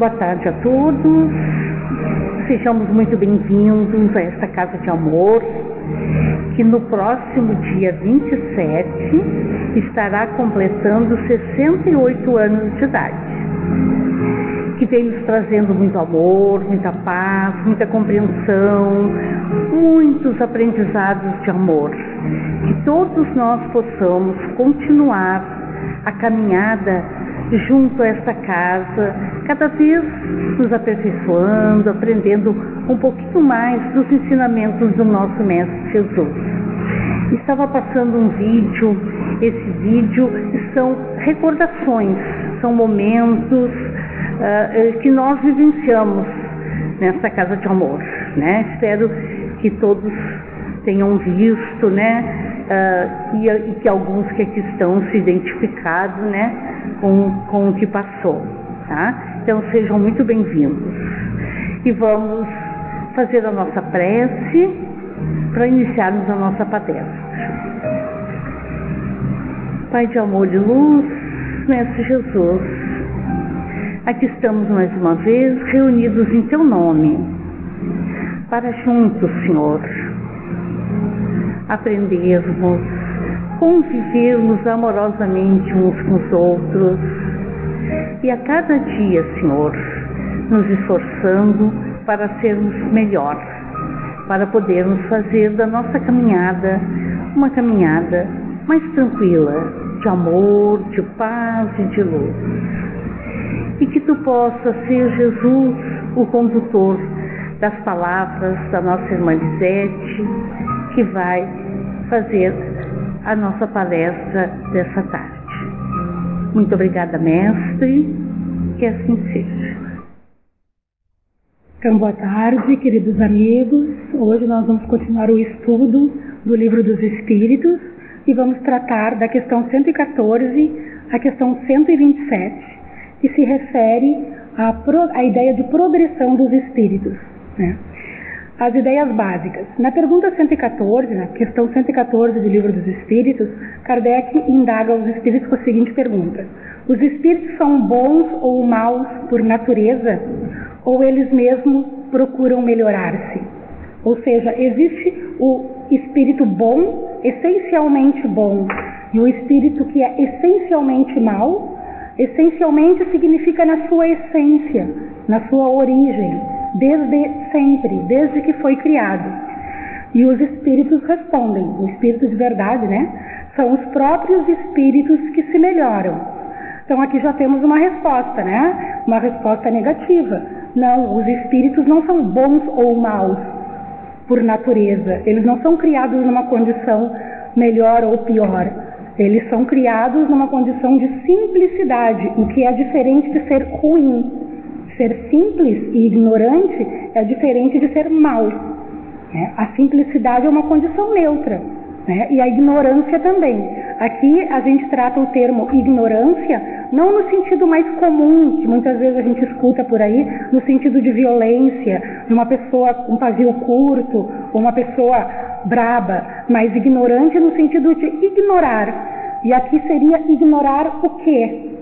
Boa tarde a todos, sejamos muito bem-vindos a esta Casa de Amor, que no próximo dia 27 estará completando 68 anos de idade, que vem nos trazendo muito amor, muita paz, muita compreensão, muitos aprendizados de amor, que todos nós possamos continuar a caminhada junto a esta casa, cada vez nos aperfeiçoando, aprendendo um pouquinho mais dos ensinamentos do nosso Mestre Jesus. Estava passando um vídeo, esse vídeo são recordações, são momentos que nós vivenciamos nessa Casa de Amor, né? Espero que todos tenham visto, né? E que alguns que aqui estão se identificados, né? Com o que passou, tá? Então sejam muito bem-vindos e vamos fazer a nossa prece para iniciarmos a nossa palestra. Pai de amor e luz, Mestre Jesus, aqui estamos mais uma vez reunidos em Teu nome para juntos, Senhor, aprendermos, convivermos amorosamente uns com os outros e a cada dia, Senhor, nos esforçando para sermos melhor, para podermos fazer da nossa caminhada uma caminhada mais tranquila, de amor, de paz e de luz. E que Tu possa ser, Jesus, o condutor das palavras da nossa irmã Lisete, que vai fazer a nossa palestra dessa tarde. Muito obrigada, Mestre, que assim seja. Então, boa tarde, queridos amigos. Hoje nós vamos continuar o estudo do Livro dos Espíritos e vamos tratar da questão 114 à questão 127, que se refere à ideia de progressão dos espíritos, né? As ideias básicas. Na pergunta 114, na questão 114 do Livro dos Espíritos, Kardec indaga os espíritos com a seguinte pergunta: os espíritos são bons ou maus por natureza, ou eles mesmos procuram melhorar-se? Ou seja, existe o espírito bom, essencialmente bom, e o espírito que é essencialmente mau? Essencialmente significa na sua essência, na sua origem, desde sempre, desde que foi criado. E os espíritos respondem, o espírito de verdade, né? São os próprios espíritos que se melhoram. Então aqui já temos uma resposta, né? Uma resposta negativa. Não, os espíritos não são bons ou maus por natureza. Eles não são criados numa condição melhor ou pior. Eles são criados numa condição de simplicidade, o que é diferente de ser ruim. Ser simples e ignorante é diferente de ser mau, né? A simplicidade é uma condição neutra, né? E a ignorância também. Aqui a gente trata o termo ignorância não no sentido mais comum, que muitas vezes a gente escuta por aí, no sentido de violência, de uma pessoa com pavio curto, ou uma pessoa braba, mas ignorante no sentido de ignorar. E aqui seria ignorar o quê?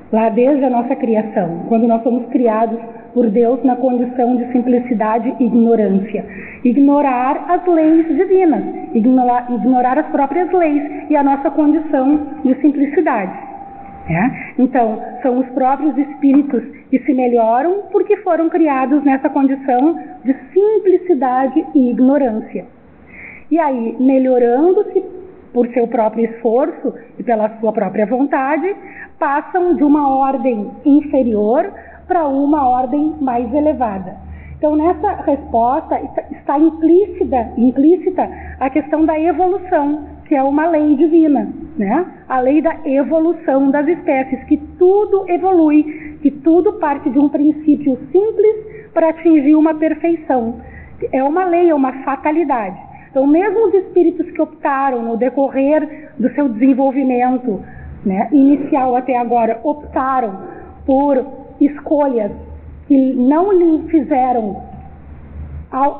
Lá desde a nossa criação, quando nós somos criados por Deus na condição de simplicidade e ignorância. Ignorar as leis divinas, ignorar as próprias leis e a nossa condição de simplicidade. Então, são os próprios espíritos que se melhoram porque foram criados nessa condição de simplicidade e ignorância. E aí, melhorando-se por seu próprio esforço e pela sua própria vontade, passam de uma ordem inferior para uma ordem mais elevada. Então, nessa resposta está implícita a questão da evolução, que é uma lei divina, né? A lei da evolução das espécies, que tudo evolui, que tudo parte de um princípio simples para atingir uma perfeição. É uma lei, é uma fatalidade. Então, mesmo os espíritos que optaram no decorrer do seu desenvolvimento, né, inicial até agora, optaram por escolhas que não lhe fizeram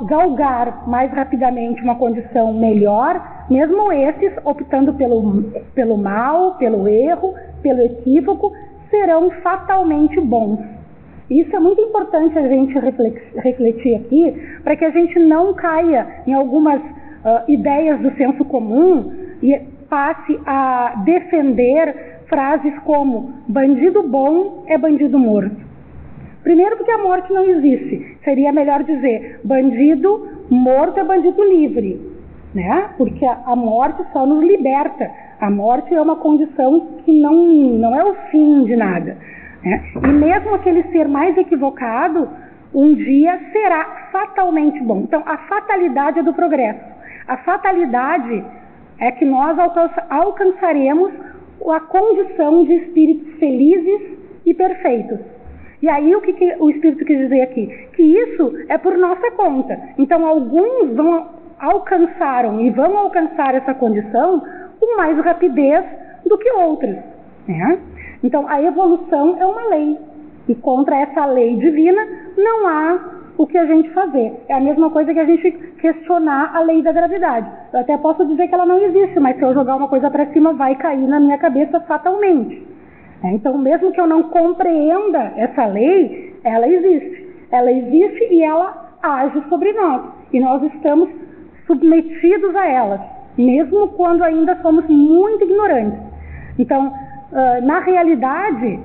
galgar mais rapidamente uma condição melhor, mesmo esses optando pelo mal, pelo erro, pelo equívoco, serão fatalmente bons. E isso é muito importante a gente refletir aqui, para que a gente não caia em algumas ideias do senso comum e passe a defender frases como bandido bom é bandido morto. Primeiro porque a morte não existe. Seria melhor dizer bandido morto é bandido livre, né? Porque a morte só nos liberta. A morte é uma condição que não é o fim de nada, né? E mesmo aquele ser mais equivocado, um dia será fatalmente bom. Então, a fatalidade é do progresso. A fatalidade é que nós alcançaremos a condição de espíritos felizes e perfeitos. E aí o que o Espírito quis dizer aqui? Que isso é por nossa conta. Então, alguns alcançaram e vão alcançar essa condição com mais rapidez do que outros, né? Então, a evolução é uma lei. E contra essa lei divina não há o que a gente fazer. É a mesma coisa que a gente questionar a lei da gravidade. Eu até posso dizer que ela não existe, mas se eu jogar uma coisa para cima, vai cair na minha cabeça fatalmente. Então, mesmo que eu não compreenda essa lei, ela existe. Ela existe e ela age sobre nós. E nós estamos submetidos a ela, mesmo quando ainda somos muito ignorantes. Então, na realidade,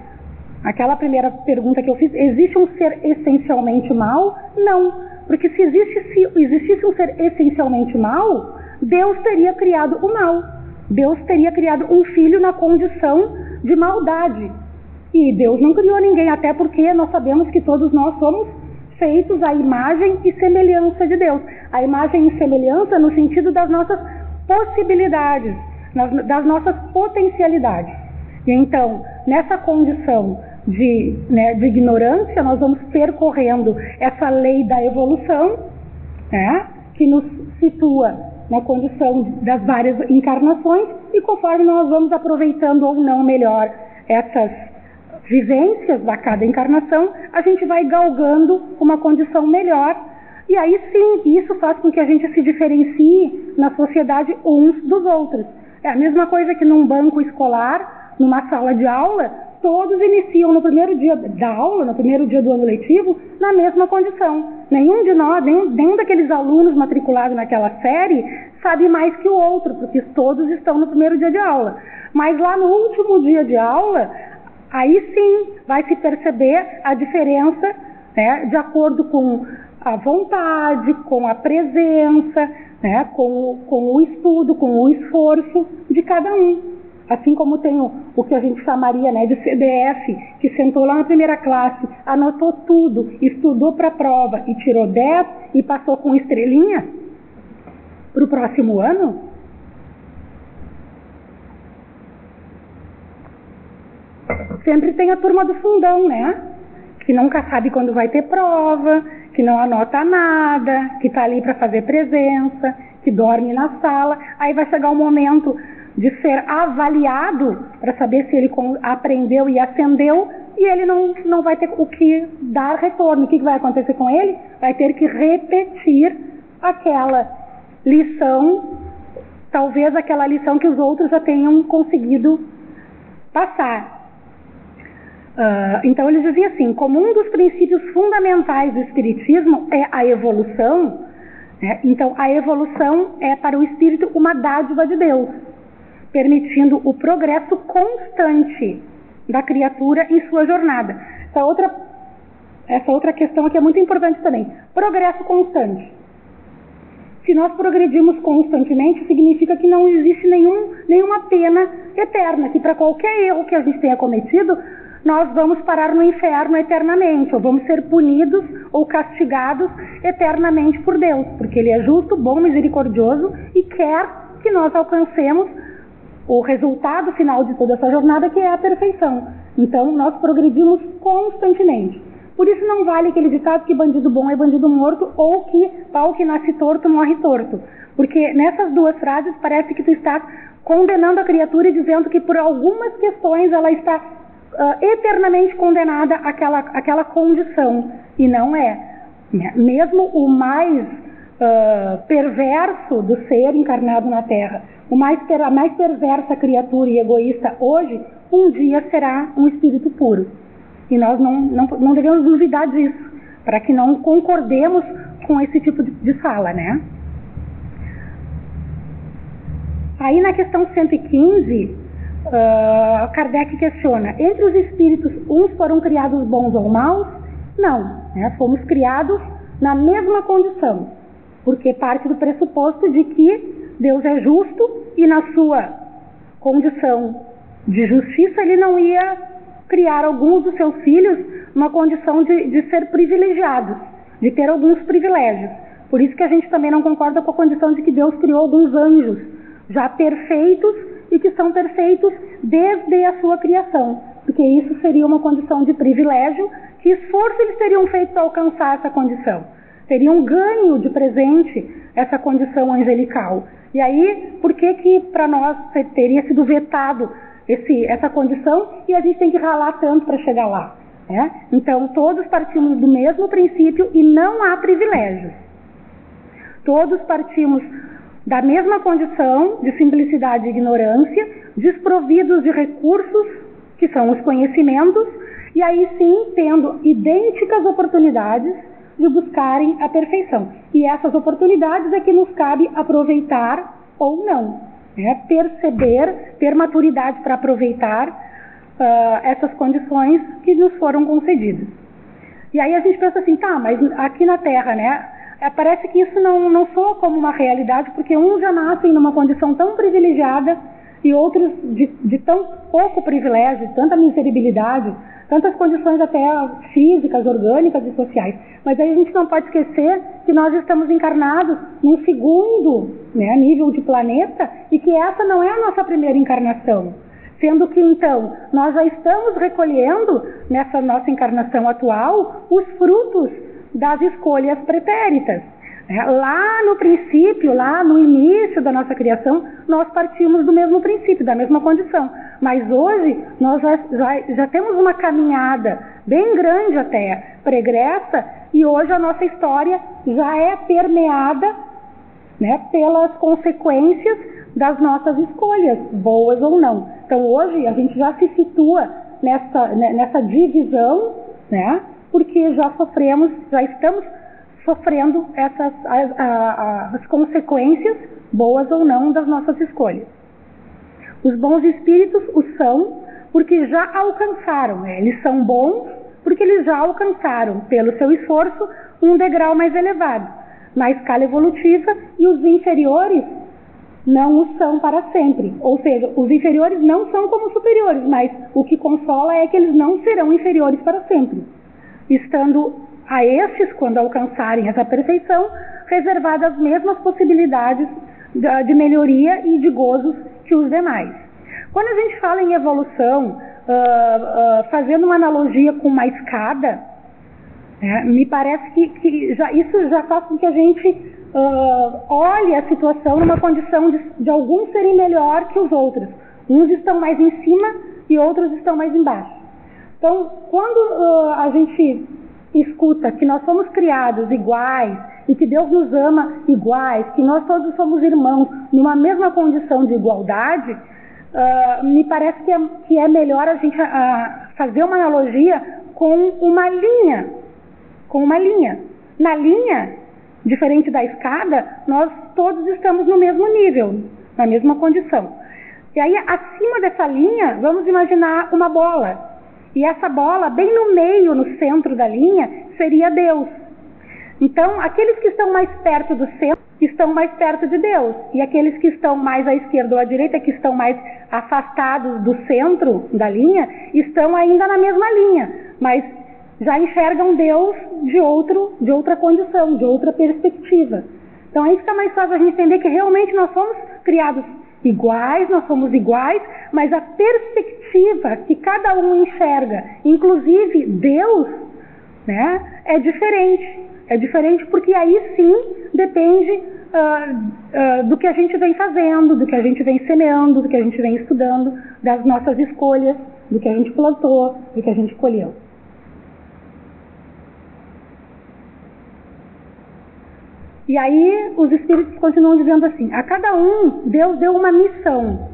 aquela primeira pergunta que eu fiz, existe um ser essencialmente mau? Não, porque se existisse um ser essencialmente mau, Deus teria criado o mal. Deus teria criado um filho na condição de maldade. E Deus não criou ninguém, até porque nós sabemos que todos nós somos feitos à imagem e semelhança de Deus. A imagem e semelhança no sentido das nossas possibilidades, das nossas potencialidades. E então, nessa condição de ignorância, nós vamos percorrendo essa lei da evolução, né, que nos situa na condição das várias encarnações, e conforme nós vamos aproveitando ou não melhor essas vivências da cada encarnação, a gente vai galgando uma condição melhor. E aí sim, isso faz com que a gente se diferencie na sociedade uns dos outros. É a mesma coisa que num banco escolar, numa sala de aula, todos iniciam no primeiro dia da aula, no primeiro dia do ano letivo, na mesma condição. Nenhum de nós, nenhum daqueles alunos matriculados naquela série sabe mais que o outro, porque todos estão no primeiro dia de aula. Mas lá no último dia de aula, aí sim vai se perceber a diferença, né, de acordo com a vontade, com a presença, né, com o estudo, com o esforço de cada um. Assim como tem o que a gente chamaria, né, de CDF, que sentou lá na primeira classe, anotou tudo, estudou para a prova e tirou 10 e passou com estrelinha para o próximo ano. Sempre tem a turma do fundão, né? Que nunca sabe quando vai ter prova, que não anota nada, que está ali para fazer presença, que dorme na sala. Aí vai chegar o momento de ser avaliado para saber se ele aprendeu e ascendeu, e ele não vai ter o que dar retorno. O que vai acontecer com ele? Vai ter que repetir aquela lição, talvez aquela lição que os outros já tenham conseguido passar. Então ele dizia assim, como um dos princípios fundamentais do Espiritismo é a evolução, né? Então a evolução é para o Espírito uma dádiva de Deus, permitindo o progresso constante da criatura em sua jornada. Essa outra questão aqui é muito importante também. Progresso constante. Se nós progredimos constantemente, significa que não existe nenhuma pena eterna, que para qualquer erro que a gente tenha cometido, nós vamos parar no inferno eternamente, ou vamos ser punidos ou castigados eternamente por Deus, porque Ele é justo, bom, misericordioso e quer que nós alcancemos o resultado final de toda essa jornada, que é a perfeição. Então, nós progredimos constantemente. Por isso não vale aquele ditado que bandido bom é bandido morto, ou que pau que nasce torto morre torto. Porque nessas duas frases parece que tu estás condenando a criatura e dizendo que por algumas questões ela está eternamente condenada àquela condição. E não é. Mesmo o mais perverso do ser encarnado na Terra, a mais perversa criatura e egoísta hoje, um dia será um espírito puro. E nós não devemos duvidar disso, para que não concordemos com esse tipo de fala, né? Aí na questão 115, Kardec questiona, entre os espíritos, uns foram criados bons ou maus? Não, né? Fomos criados na mesma condição, porque parte do pressuposto de que Deus é justo e na sua condição de justiça ele não ia criar alguns dos seus filhos numa condição de ser privilegiados, de ter alguns privilégios. Por isso que a gente também não concorda com a condição de que Deus criou alguns anjos já perfeitos e que são perfeitos desde a sua criação, porque isso seria uma condição de privilégio. Que esforço eles teriam feito para alcançar essa condição? Teriam ganho de presente essa condição angelical. E aí, por que para nós teria sido vetado essa condição e a gente tem que ralar tanto para chegar lá? Né? Então, todos partimos do mesmo princípio e não há privilégios. Todos partimos da mesma condição de simplicidade e ignorância, desprovidos de recursos, que são os conhecimentos, e aí sim tendo idênticas oportunidades de buscarem a perfeição. E essas oportunidades é que nos cabe aproveitar ou não, né? Perceber, ter maturidade para aproveitar essas condições que nos foram concedidas. E aí a gente pensa assim, tá, mas aqui na Terra, né, parece que isso não soa como uma realidade, porque uns já nascem numa condição tão privilegiada e outros de tão pouco privilégio, tanta miseribilidade, tantas condições até físicas, orgânicas e sociais. Mas aí a gente não pode esquecer que nós estamos encarnados num segundo, né, nível de planeta e que essa não é a nossa primeira encarnação. Sendo que, então, nós já estamos recolhendo, nessa nossa encarnação atual, os frutos das escolhas pretéritas. Lá no princípio, lá no início da nossa criação, nós partimos do mesmo princípio, da mesma condição. Mas hoje, nós já temos uma caminhada bem grande até, pregressa, e hoje a nossa história já é permeada, né, pelas consequências das nossas escolhas, boas ou não. Então hoje a gente já se situa nessa divisão, né, porque já estamos sofrendo as consequências, boas ou não, das nossas escolhas. Os bons espíritos o são porque já alcançaram, eles são bons porque eles já alcançaram, pelo seu esforço, um degrau mais elevado, na escala evolutiva, e os inferiores não o são para sempre. Ou seja, os inferiores não são como os superiores, mas o que consola é que eles não serão inferiores para sempre, estando a estes, quando alcançarem essa perfeição, reservadas as mesmas possibilidades de melhoria e de gozos que os demais. Quando a gente fala em evolução, fazendo uma analogia com uma escada, me parece que isso já faz com que a gente olhe a situação numa condição de alguns serem melhor que os outros. Uns estão mais em cima e outros estão mais embaixo. Então, quando a gente escuta que nós somos criados iguais e que Deus nos ama iguais, que nós todos somos irmãos numa mesma condição de igualdade, me parece que é melhor a gente fazer uma analogia com uma linha. Na linha, diferente da escada, nós todos estamos no mesmo nível, na mesma condição. E aí, acima dessa linha, vamos imaginar uma bola. E essa bola, bem no meio, no centro da linha, seria Deus. Então, aqueles que estão mais perto do centro estão mais perto de Deus. E aqueles que estão mais à esquerda ou à direita, que estão mais afastados do centro da linha, estão ainda na mesma linha, mas já enxergam Deus de outra condição, de outra perspectiva. Então, aí fica mais fácil a gente entender que realmente nós somos criados iguais, nós somos iguais, mas a perspectiva que cada um enxerga, inclusive Deus, né, é diferente. É diferente porque aí sim depende do que a gente vem fazendo, do que a gente vem semeando, do que a gente vem estudando, das nossas escolhas, do que a gente plantou, do que a gente colheu. E aí os espíritos continuam dizendo assim: a cada um Deus deu uma missão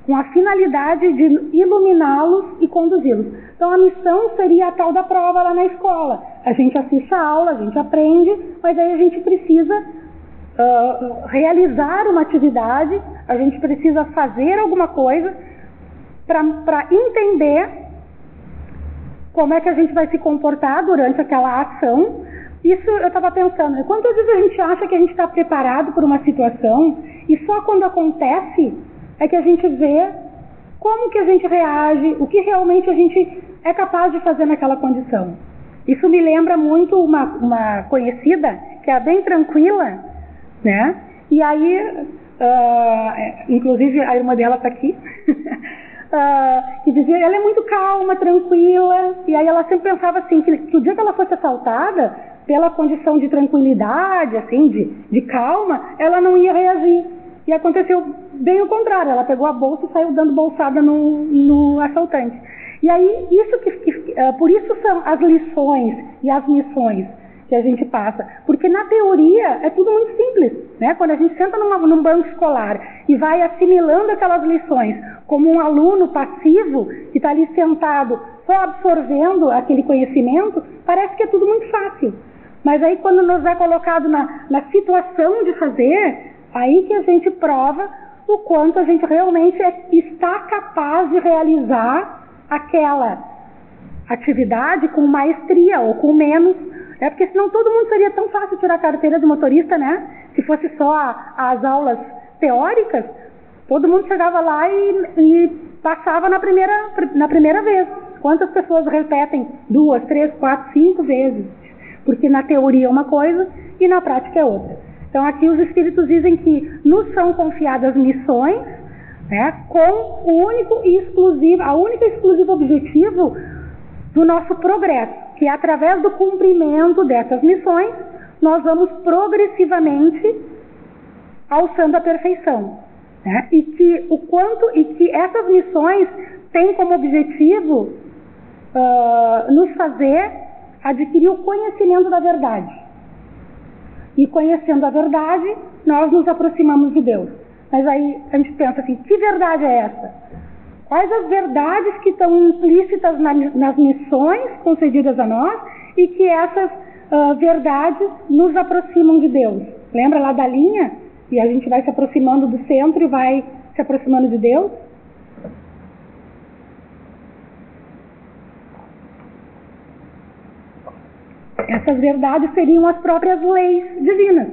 com a finalidade de iluminá-los e conduzi-los. Então a missão seria a tal da prova lá na escola. A gente assiste a aula, a gente aprende, mas aí a gente precisa realizar uma atividade, a gente precisa fazer alguma coisa para entender como é que a gente vai se comportar durante aquela ação. Isso eu estava pensando, quantas vezes a gente acha que a gente está preparado por uma situação e só quando acontece é que a gente vê como que a gente reage, o que realmente a gente é capaz de fazer naquela condição. Isso me lembra muito uma conhecida que é bem tranquila, né? E aí, inclusive a irmã dela está aqui, que dizia, ela é muito calma, tranquila, e aí ela sempre pensava assim, que o dia que ela fosse assaltada, pela condição de tranquilidade, assim, de calma, ela não ia reagir. E aconteceu bem o contrário, ela pegou a bolsa e saiu dando bolsada no assaltante. E aí, por isso são as lições e as missões que a gente passa. Porque na teoria é tudo muito simples, né? Quando a gente senta num banco escolar e vai assimilando aquelas lições como um aluno passivo que está ali sentado só absorvendo aquele conhecimento, parece que é tudo muito fácil. Mas aí quando nos é colocado na situação de fazer, aí que a gente prova o quanto a gente realmente está capaz de realizar aquela atividade com maestria ou com menos. Porque senão todo mundo seria tão fácil tirar a carteira de motorista, né? Se fosse só as aulas teóricas, todo mundo chegava lá e passava na primeira vez. Quantas pessoas repetem 2, 3, 4, 5 vezes? Porque na teoria é uma coisa e na prática é outra. Então aqui os Espíritos dizem que nos são confiadas missões, né, com o único e exclusivo objetivo do nosso progresso, que através do cumprimento dessas missões, nós vamos progressivamente alçando a perfeição. Né? E que essas missões têm como objetivo nos fazer adquirir o conhecimento da verdade. E conhecendo a verdade, nós nos aproximamos de Deus. Mas aí a gente pensa assim, que verdade é essa? Quais as verdades que estão implícitas nas missões concedidas a nós e que essas verdades nos aproximam de Deus? Lembra lá da linha? E a gente vai se aproximando do centro e vai se aproximando de Deus? Essas verdades seriam as próprias leis divinas.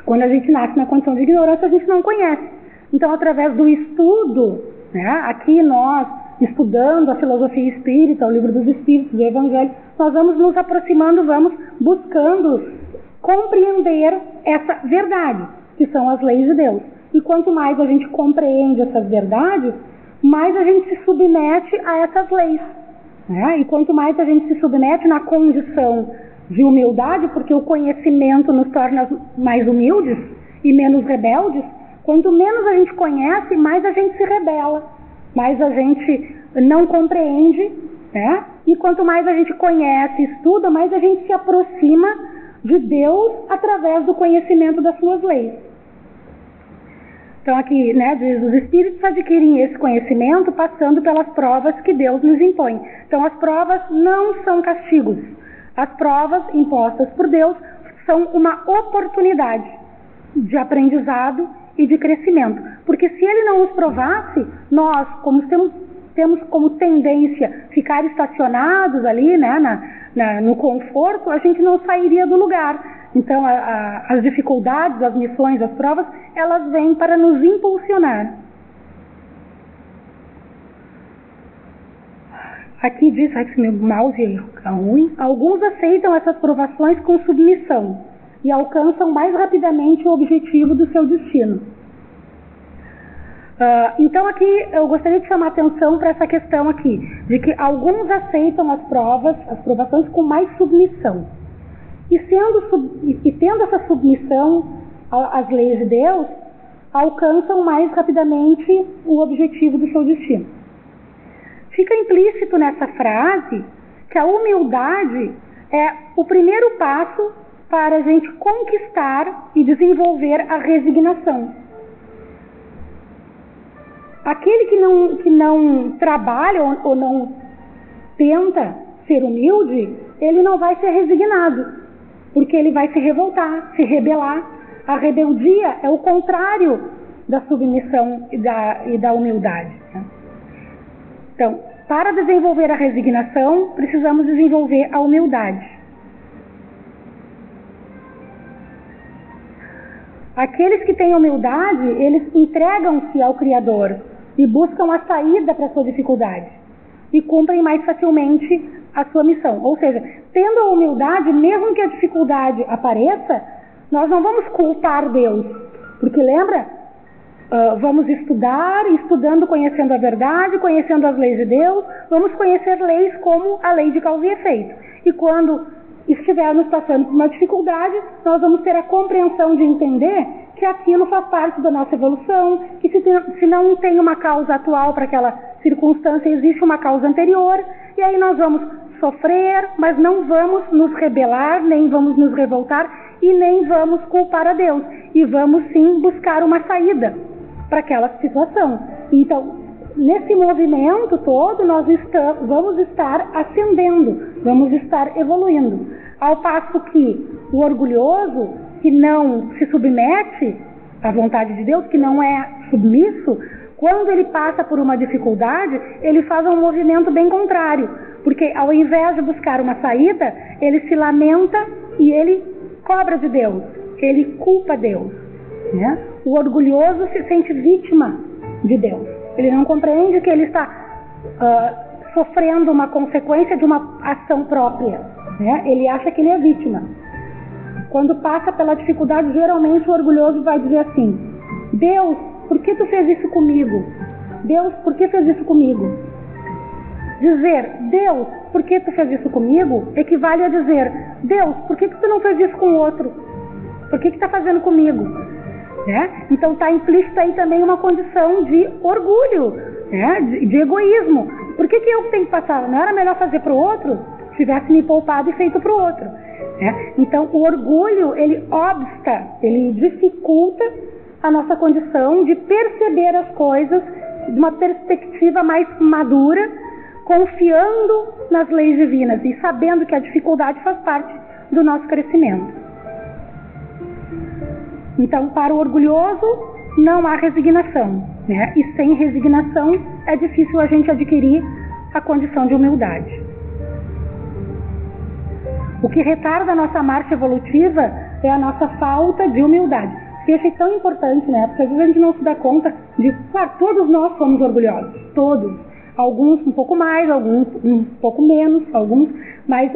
Quando a gente nasce na condição de ignorância, a gente não conhece. Então, através do estudo, né, aqui nós, estudando a filosofia espírita, o livro dos Espíritos, o Evangelho, nós vamos nos aproximando, vamos buscando compreender essa verdade, que são as leis de Deus. E quanto mais a gente compreende essas verdades, mais a gente se submete a essas leis. Né? E quanto mais a gente se submete na condição de humildade, porque o conhecimento nos torna mais humildes e menos rebeldes, quanto menos a gente conhece, mais a gente se rebela, mais a gente não compreende, né? E quanto mais a gente conhece e estuda, mais a gente se aproxima de Deus através do conhecimento das suas leis. Então aqui, né, diz, os Espíritos adquirem esse conhecimento passando pelas provas que Deus nos impõe. Então as provas não são castigos. As provas impostas por Deus são uma oportunidade de aprendizado e de crescimento. Porque se Ele não nos provasse, nós, como temos como tendência ficar estacionados ali, né, no conforto, a gente não sairia do lugar. Então as dificuldades, as missões, as provas, elas vêm para nos impulsionar. Aqui diz, que meu mouse é ruim, alguns aceitam essas provações com submissão e alcançam mais rapidamente o objetivo do seu destino. Então aqui eu gostaria de chamar a atenção para essa questão aqui, de que alguns aceitam as provações com mais submissão. E tendo essa submissão às leis de Deus, alcançam mais rapidamente o objetivo do seu destino. Fica implícito nessa frase que a humildade é o primeiro passo para a gente conquistar e desenvolver a resignação. Aquele que não trabalha ou não tenta ser humilde, ele não vai ser resignado, porque ele vai se revoltar, se rebelar. A rebeldia é o contrário da submissão e da humildade. Então, para desenvolver a resignação, precisamos desenvolver a humildade. Aqueles que têm humildade, eles entregam-se ao Criador e buscam a saída para a sua dificuldade e cumprem mais facilmente a sua missão. Ou seja, tendo a humildade, mesmo que a dificuldade apareça, nós não vamos culpar Deus, porque lembra? Vamos estudando, conhecendo a verdade, conhecendo as leis de Deus, vamos conhecer leis como a lei de causa e efeito. E quando estivermos passando por uma dificuldade, nós vamos ter a compreensão de entender que aquilo faz parte da nossa evolução, que se não tem uma causa atual para aquela circunstância, existe uma causa anterior, e aí nós vamos sofrer, mas não vamos nos rebelar, nem vamos nos revoltar, e nem vamos culpar a Deus, e vamos sim buscar uma saída para aquela situação. Então, nesse movimento todo, nós vamos estar ascendendo, vamos estar evoluindo. Ao passo que o orgulhoso, que não se submete à vontade de Deus, que não é submisso, quando ele passa por uma dificuldade, ele faz um movimento bem contrário, porque ao invés de buscar uma saída, ele se lamenta e ele cobra de Deus, ele culpa Deus, né? O orgulhoso se sente vítima de Deus. Ele não compreende que ele está sofrendo uma consequência de uma ação própria, né? Ele acha que ele é vítima. Quando passa pela dificuldade, geralmente o orgulhoso vai dizer assim: Deus, por que tu fez isso comigo? Deus, por que fez isso comigo? Dizer Deus, por que tu fez isso comigo, equivale a dizer Deus, por que tu não fez isso com o outro? Por que está fazendo comigo? Né? Então está implícita aí também uma condição de orgulho, né? de egoísmo. Por que eu tenho que passar? Não era melhor fazer para o outro? Se tivesse me poupado e feito para o outro. Né? Então o orgulho, ele obsta, ele dificulta a nossa condição de perceber as coisas de uma perspectiva mais madura, confiando nas leis divinas e sabendo que a dificuldade faz parte do nosso crescimento. Então, para o orgulhoso, não há resignação, né? E sem resignação é difícil a gente adquirir a condição de humildade. O que retarda a nossa marcha evolutiva é a nossa falta de humildade. E achei tão importante, né? Porque às vezes a gente não se dá conta de, claro, todos nós somos orgulhosos, todos. Alguns um pouco mais, alguns um pouco menos, mas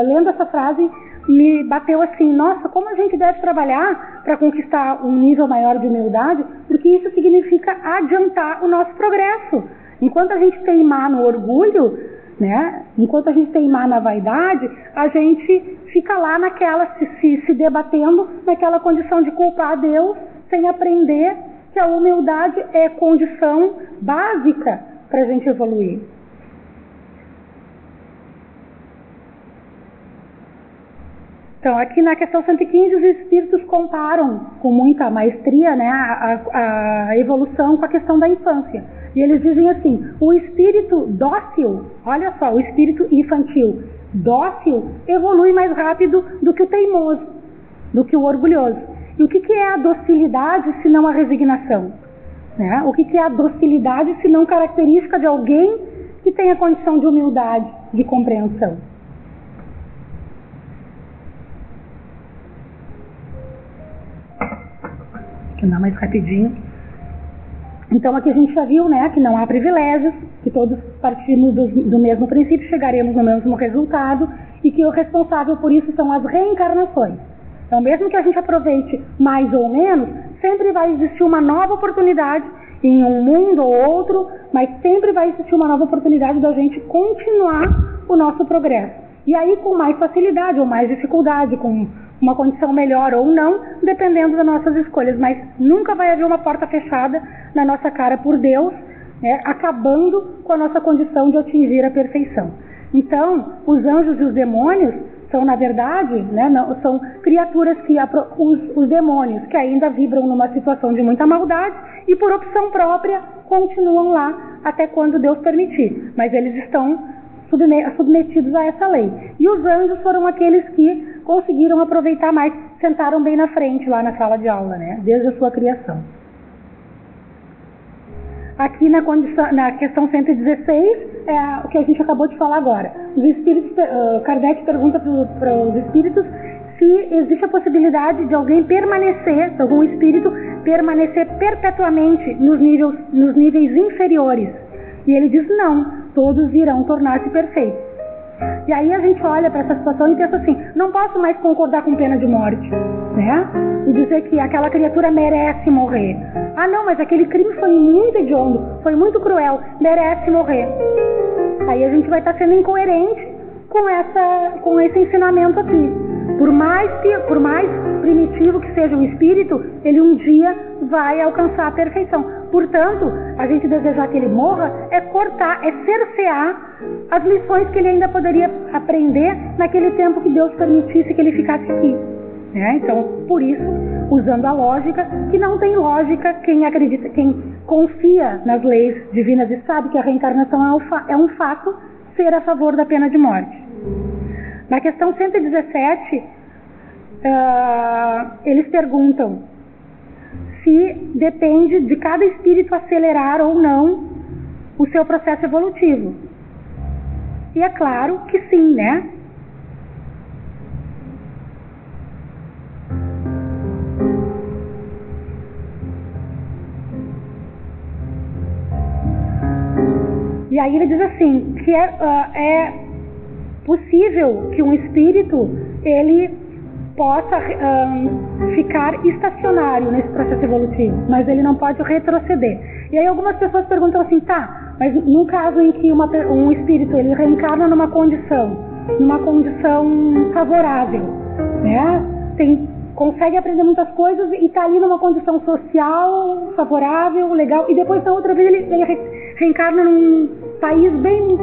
lendo essa frase me bateu assim: nossa, como a gente deve trabalhar para conquistar um nível maior de humildade, porque isso significa adiantar o nosso progresso. Enquanto a gente teimar no orgulho, né, enquanto a gente teimar na vaidade, a gente fica lá naquela, se debatendo naquela condição de culpar a Deus, sem aprender que a humildade é condição básica para a gente evoluir. Então, aqui na questão 115, os espíritos comparam com muita maestria, né, a evolução com a questão da infância. E eles dizem assim: o espírito dócil, olha só, o espírito infantil dócil evolui mais rápido do que o teimoso, do que o orgulhoso. E o que é a docilidade se não a resignação? Né? O que é a docilidade se não característica de alguém que tem a condição de humildade, de compreensão? Deixa eu dar mais rapidinho. Então aqui a gente já viu, né, que não há privilégios, que todos partimos do mesmo princípio, chegaremos no mesmo resultado e que o responsável por isso são as reencarnações. Então mesmo que a gente aproveite mais ou menos, sempre vai existir uma nova oportunidade em um mundo ou outro, mas sempre vai existir uma nova oportunidade da gente continuar o nosso progresso. E aí com mais facilidade ou mais dificuldade, com uma condição melhor ou não, dependendo das nossas escolhas, mas nunca vai haver uma porta fechada na nossa cara por Deus, né, acabando com a nossa condição de atingir a perfeição. Então, os anjos e os demônios são, na verdade, né, são criaturas que, os demônios que ainda vibram numa situação de muita maldade e por opção própria continuam lá até quando Deus permitir, mas eles estão submetidos a essa lei. E os anjos foram aqueles que conseguiram aproveitar mais, sentaram bem na frente lá na sala de aula, né? Desde a sua criação. Aqui na questão 116, é o que a gente acabou de falar agora. Os espíritos, Kardec pergunta para os espíritos se existe a possibilidade de alguém permanecer, de algum espírito permanecer perpetuamente nos níveis inferiores. E ele diz não, todos irão tornar-se perfeitos. E aí a gente olha para essa situação e pensa assim, não posso mais concordar com pena de morte, né? E dizer que aquela criatura merece morrer. Ah não, mas aquele crime foi muito hediondo, foi muito cruel, merece morrer. Aí a gente vai estar sendo incoerente com esse ensinamento aqui. Por mais primitivo que seja o espírito, ele um dia vai alcançar a perfeição. Portanto, a gente desejar que ele morra é cortar, é cercear as lições que ele ainda poderia aprender naquele tempo que Deus permitisse que ele ficasse aqui. Então, por isso, usando a lógica, que não tem lógica, quem acredita, quem confia nas leis divinas e sabe que a reencarnação é um fato, ser a favor da pena de morte. Na questão 117, eles perguntam se depende de cada espírito acelerar ou não o seu processo evolutivo. E é claro que sim, né? E aí ele diz assim, que é possível que um espírito ele possa ficar estacionário nesse processo evolutivo, mas ele não pode retroceder. E aí algumas pessoas perguntam assim, tá, mas no caso em que um espírito ele reencarna numa condição favorável, né? Consegue aprender muitas coisas e está ali numa condição social favorável, legal, e depois na outra vez ele reencarna num país bem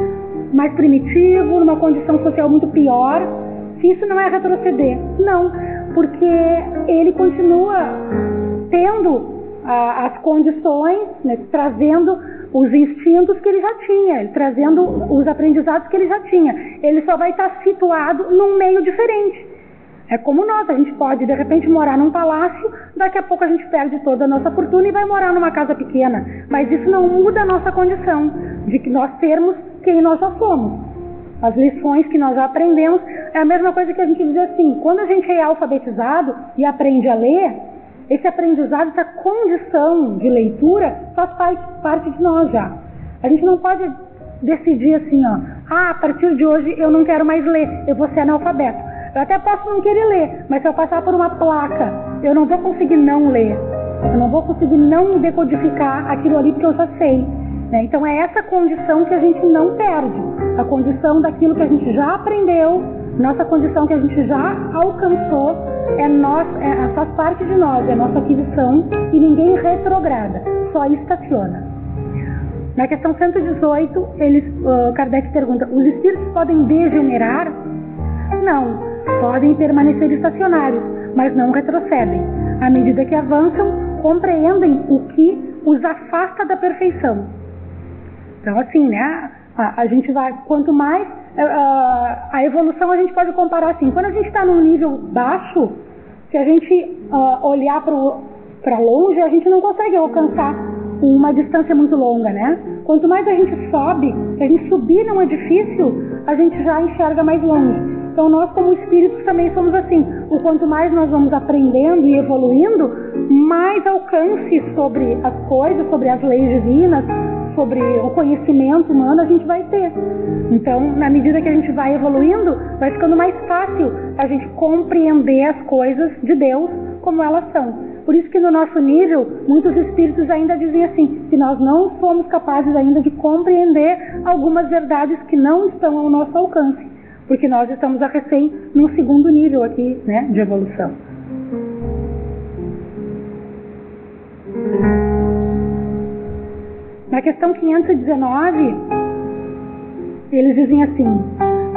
mais primitivo, numa condição social muito pior. Se isso não é retroceder? Não, porque ele continua tendo as condições, né, trazendo os instintos que ele já tinha, trazendo os aprendizados que ele já tinha. Ele só vai estar situado num meio diferente. É como nós, a gente pode de repente morar num palácio, daqui a pouco a gente perde toda a nossa fortuna e vai morar numa casa pequena. Mas isso não muda a nossa condição de que nós sermos quem nós já somos. As lições que nós já aprendemos é a mesma coisa que a gente diz assim, quando a gente é alfabetizado e aprende a ler, esse aprendizado, essa condição de leitura faz parte de nós já. A gente não pode decidir assim, a partir de hoje eu não quero mais ler, eu vou ser analfabeto. Eu até posso não querer ler, mas se eu passar por uma placa, eu não vou conseguir não ler. Eu não vou conseguir não decodificar aquilo ali porque eu já sei. Né? Então é essa condição que a gente não perde. A condição daquilo que a gente já aprendeu, nossa condição que a gente já alcançou, faz parte de nós, é nossa aquisição e ninguém retrograda, só estaciona. Na questão 118, Kardec pergunta, os espíritos podem degenerar? Não. Podem permanecer estacionários, mas não retrocedem. À medida que avançam, compreendem o que os afasta da perfeição. Então, assim, né? A gente vai, quanto mais a evolução a gente pode comparar assim. Quando a gente está num nível baixo, se a gente olhar para longe, a gente não consegue alcançar uma distância muito longa, né? Quanto mais a gente sobe, se a gente subir num edifício, a gente já enxerga mais longe. Então nós como espíritos também somos assim, o quanto mais nós vamos aprendendo e evoluindo, mais alcance sobre as coisas, sobre as leis divinas, sobre o conhecimento humano a gente vai ter. Então na medida que a gente vai evoluindo, vai ficando mais fácil a gente compreender as coisas de Deus como elas são. Por isso que no nosso nível, muitos espíritos ainda dizem assim, que nós não somos capazes ainda de compreender algumas verdades que não estão ao nosso alcance. Porque nós estamos a recém num segundo nível aqui, né, de evolução. Na questão 519, eles dizem assim,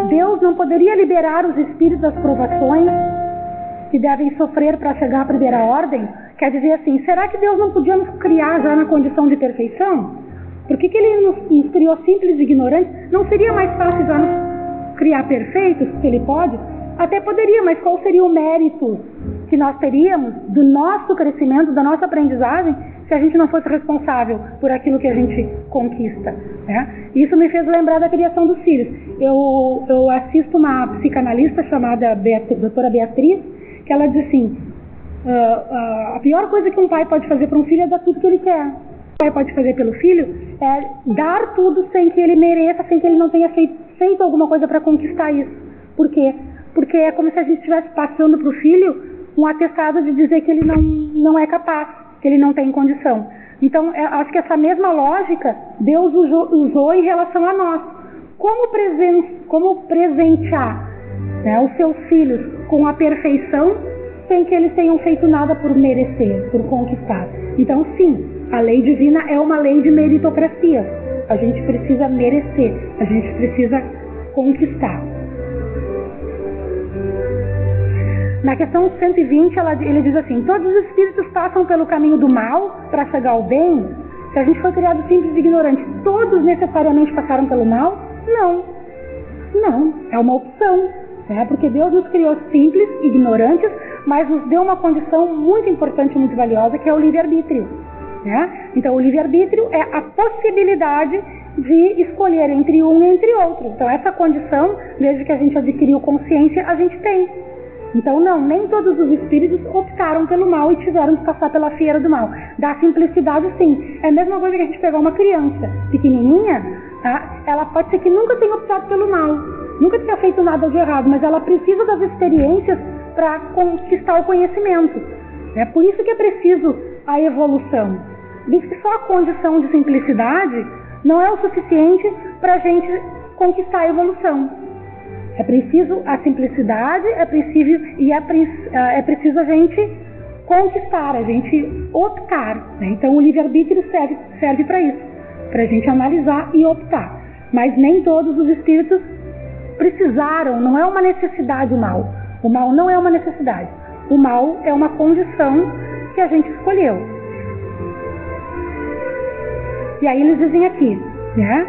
Deus não poderia liberar os espíritos das provações que devem sofrer para chegar à primeira ordem? Quer dizer assim, será que Deus não podia nos criar já na condição de perfeição? Por que ele nos criou simples e ignorantes? Não seria mais fácil já nos criar perfeitos, se ele pode? Até poderia, mas qual seria o mérito que nós teríamos do nosso crescimento, da nossa aprendizagem, se a gente não fosse responsável por aquilo que a gente conquista, né? Isso me fez lembrar da criação dos filhos. Eu assisto uma psicanalista chamada doutora Beatriz, que ela diz assim, a pior coisa que um pai pode fazer para um filho é dar tudo que ele quer. O pai pode fazer pelo filho é dar tudo sem que ele mereça, sem que ele não tenha feito alguma coisa para conquistar isso. Por quê? Porque é como se a gente estivesse passando para o filho um atestado de dizer que ele não é capaz, que ele não tem condição. Então, acho que essa mesma lógica Deus usou em relação a nós. Como presentear, né, os seus filhos com a perfeição sem que eles tenham feito nada por merecer, por conquistar. Então, sim, a lei divina é uma lei de meritocracia. A gente precisa merecer, a gente precisa conquistar. Na questão 120, ele diz assim, todos os espíritos passam pelo caminho do mal para chegar ao bem. Se a gente foi criado simples e ignorante, todos necessariamente passaram pelo mal? Não. Não, é uma opção, né? Porque Deus nos criou simples, ignorantes, mas nos deu uma condição muito importante, muito valiosa, que é o livre-arbítrio, né? Então, o livre-arbítrio é a possibilidade de escolher entre um e entre outro. Então, essa condição, desde que a gente adquiriu consciência, a gente tem. Então, não, nem todos os espíritos optaram pelo mal e tiveram que passar pela fieira do mal. Da simplicidade, sim. É a mesma coisa que a gente pegar uma criança pequenininha, tá? Ela pode ser que nunca tenha optado pelo mal, nunca tenha feito nada de errado, mas ela precisa das experiências para conquistar o conhecimento. É por isso que é preciso a evolução. Diz que só a condição de simplicidade não é o suficiente para a gente conquistar a evolução. É preciso a simplicidade, é preciso a gente conquistar, a gente optar, né? Então o livre-arbítrio serve para isso, para a gente analisar e optar. Mas nem todos os espíritos precisaram, não é uma necessidade o mal. O mal não é uma necessidade. O mal é uma condição que a gente escolheu. E aí eles dizem aqui, né?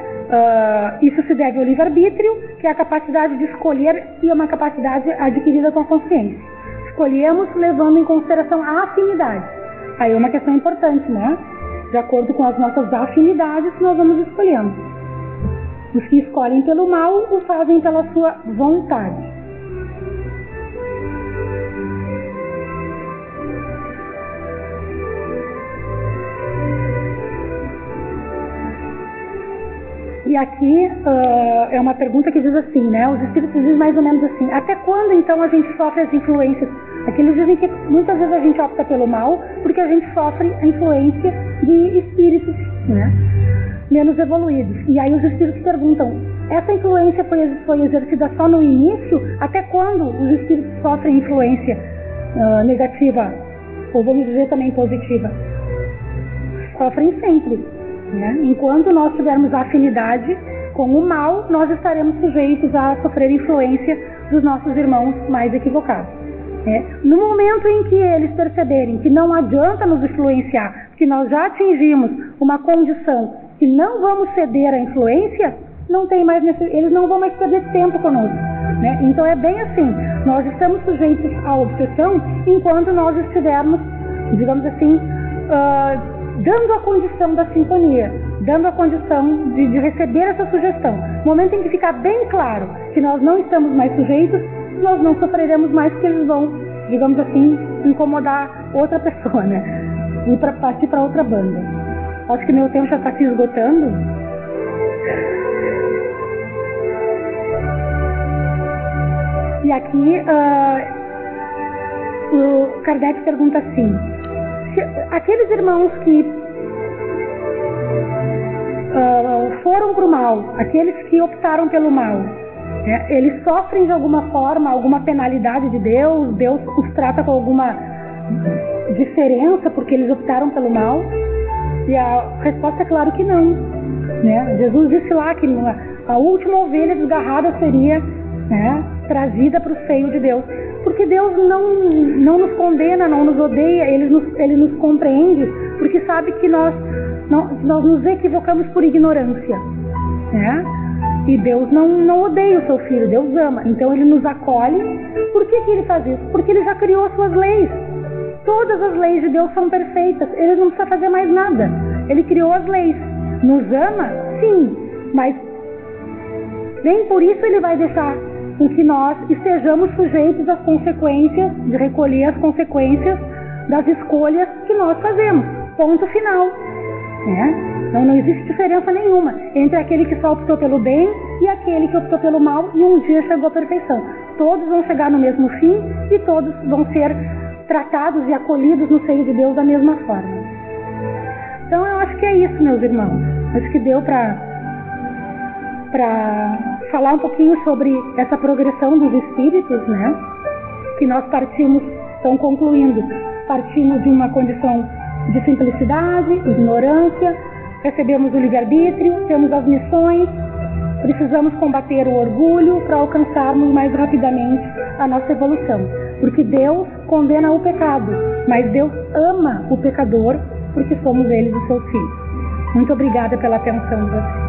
Isso se deve ao livre-arbítrio, que é a capacidade de escolher e é uma capacidade adquirida com a consciência. Escolhemos levando em consideração a afinidade. Aí é uma questão importante, né? De acordo com as nossas afinidades, nós vamos escolhendo. Os que escolhem pelo mal o fazem pela sua vontade. E aqui é uma pergunta que diz assim, né? Os espíritos dizem mais ou menos assim, até quando então a gente sofre as influências? Aqui eles dizem que muitas vezes a gente opta pelo mal porque a gente sofre a influência de espíritos, né, menos evoluídos. E aí os espíritos perguntam, essa influência foi exercida só no início? Até quando os espíritos sofrem influência negativa? Ou vamos dizer também positiva? Sofrem sempre. Enquanto nós tivermos afinidade com o mal, nós estaremos sujeitos a sofrer influência dos nossos irmãos mais equivocados. No momento em que eles perceberem que não adianta nos influenciar, que nós já atingimos uma condição que não vamos ceder à influência, não tem mais eles não vão mais perder tempo conosco. Então é bem assim, nós estamos sujeitos à obsessão enquanto nós estivermos, digamos assim, dando a condição da sintonia, dando a condição de receber essa sugestão. No momento em que ficar bem claro que nós não estamos mais sujeitos, nós não sofreremos mais, porque eles vão, digamos assim, incomodar outra pessoa, né? E partir para outra banda. Acho que meu tempo já está se esgotando. E aqui o Kardec pergunta assim, aqueles irmãos que foram para o mal, aqueles que optaram pelo mal, eles sofrem de alguma forma, alguma penalidade de Deus? Deus os trata com alguma diferença porque eles optaram pelo mal? E a resposta é claro que não. Jesus disse lá que a última ovelha desgarrada seria trazida para o seio de Deus. Porque Deus não nos condena, não nos odeia, Ele nos compreende, porque sabe que nós nós nos equivocamos por ignorância, né? E Deus não odeia o seu filho, Deus ama. Então ele nos acolhe. Por que ele faz isso? Porque ele já criou as suas leis. Todas as leis de Deus são perfeitas. Ele não precisa fazer mais nada. Ele criou as leis. Nos ama? Sim. Mas nem por isso ele vai deixar em que nós estejamos sujeitos às consequências, de recolher as consequências das escolhas que nós fazemos. Ponto final. Não existe diferença nenhuma entre aquele que só optou pelo bem e aquele que optou pelo mal e um dia chegou à perfeição. Todos vão chegar no mesmo fim e todos vão ser tratados e acolhidos no seio de Deus da mesma forma. Então eu acho que é isso, meus irmãos. Acho que deu para falar um pouquinho sobre essa progressão dos espíritos, né? Que nós partimos, estão concluindo, partimos de uma condição de simplicidade, ignorância, recebemos o livre-arbítrio, temos as missões, precisamos combater o orgulho para alcançarmos mais rapidamente a nossa evolução. Porque Deus condena o pecado, mas Deus ama o pecador porque somos eles os seus filhos. Muito obrigada pela atenção de vocês.